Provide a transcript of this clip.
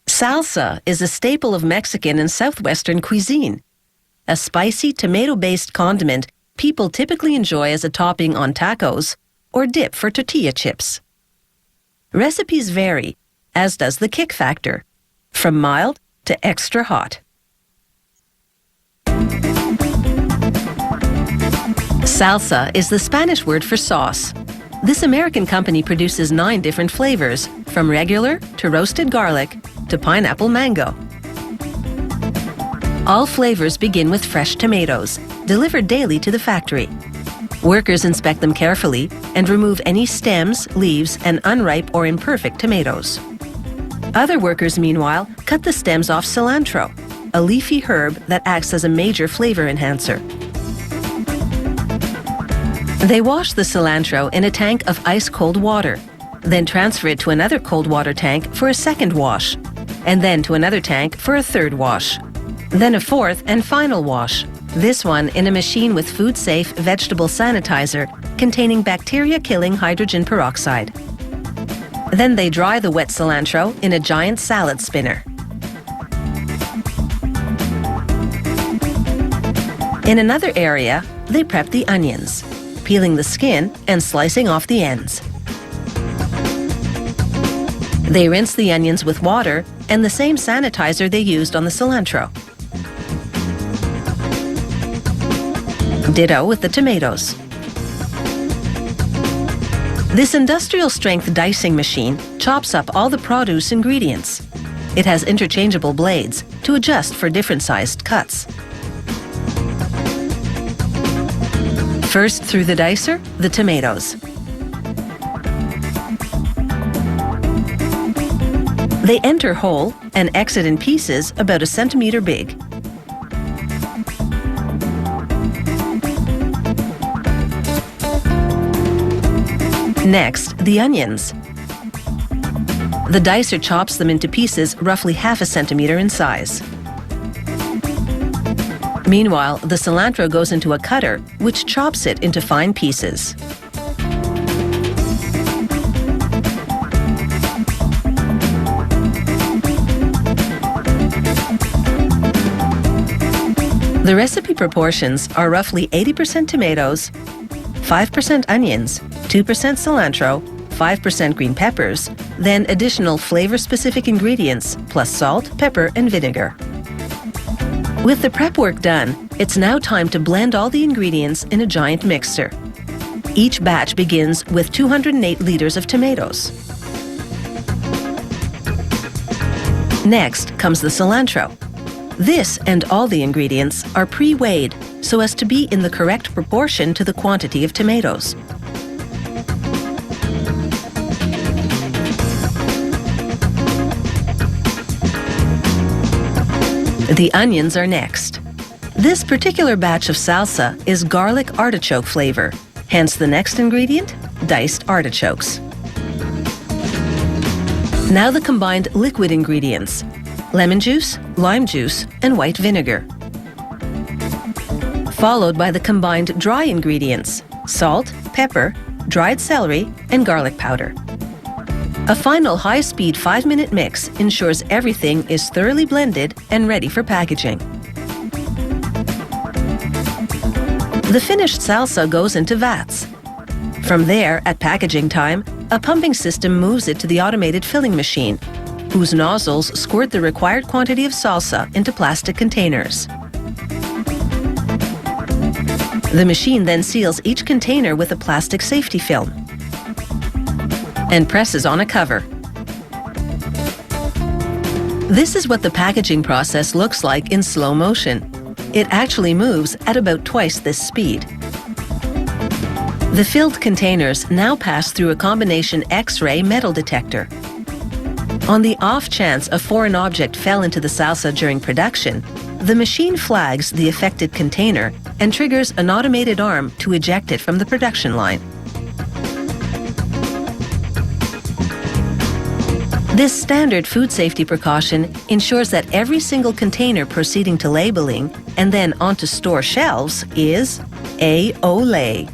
Salsa is a staple of Mexican and Southwestern cuisine, a spicy tomato-based condiment people typically enjoy as a topping on tacos or dip for tortilla chips. Recipes vary, as does the kick factor, from mild to extra hot. Salsa is the Spanish word for sauce. This American company produces 9 different flavors, from regular to roasted garlic to pineapple mango. All flavors begin with fresh tomatoes, delivered daily to the factory. Workers inspect them carefully and remove any stems, leaves, and unripe or imperfect tomatoes. Other workers, meanwhile, cut the stems off cilantro, a leafy herb that acts as a major flavor enhancer. They wash the cilantro in a tank of ice-cold water, then transfer it to another cold water tank for a second wash, and then to another tank for a third wash, then a fourth and final wash, this one in a machine with food-safe vegetable sanitizer containing bacteria-killing hydrogen peroxide. Then they dry the wet cilantro in a giant salad spinner. In another area, they prep the onions, peeling the skin and slicing off the ends. They rinse the onions with water and the same sanitizer they used on the cilantro. Ditto with the tomatoes. This industrial-strength dicing machine chops up all the produce ingredients. It has interchangeable blades to adjust for different-sized cuts. First through the dicer, the tomatoes. They enter whole and exit in pieces about 1 centimeter big. Next, the onions. The dicer chops them into pieces roughly 1/2 centimeter in size. Meanwhile, the cilantro goes into a cutter, which chops it into fine pieces. The recipe proportions are roughly 80% tomatoes, 5% onions, 2% cilantro, 5% green peppers, then additional flavor-specific ingredients, plus salt, pepper, and vinegar. With the prep work done, it's now time to blend all the ingredients in a giant mixer. Each batch begins with 208 liters of tomatoes. Next comes the cilantro. This and all the ingredients are pre-weighed so as to be in the correct proportion to the quantity of tomatoes. The onions are next. This particular batch of salsa is garlic artichoke flavor, hence the next ingredient, diced artichokes. Now the combined liquid ingredients, lemon juice, lime juice, and white vinegar. Followed by the combined dry ingredients, salt, pepper, dried celery, and garlic powder. A final high-speed 5-minute mix ensures everything is thoroughly blended and ready for packaging. The finished salsa goes into vats. From there, at packaging time, a pumping system moves it to the automated filling machine, whose nozzles squirt the required quantity of salsa into plastic containers. The machine then seals each container with a plastic safety film and presses on a cover. This is what the packaging process looks like in slow motion. It actually moves at about twice this speed. The filled containers now pass through a combination X-ray metal detector. On the off chance a foreign object fell into the salsa during production, the machine flags the affected container and triggers an automated arm to eject it from the production line. This standard food safety precaution ensures that every single container proceeding to labeling and then onto store shelves is A-Olay.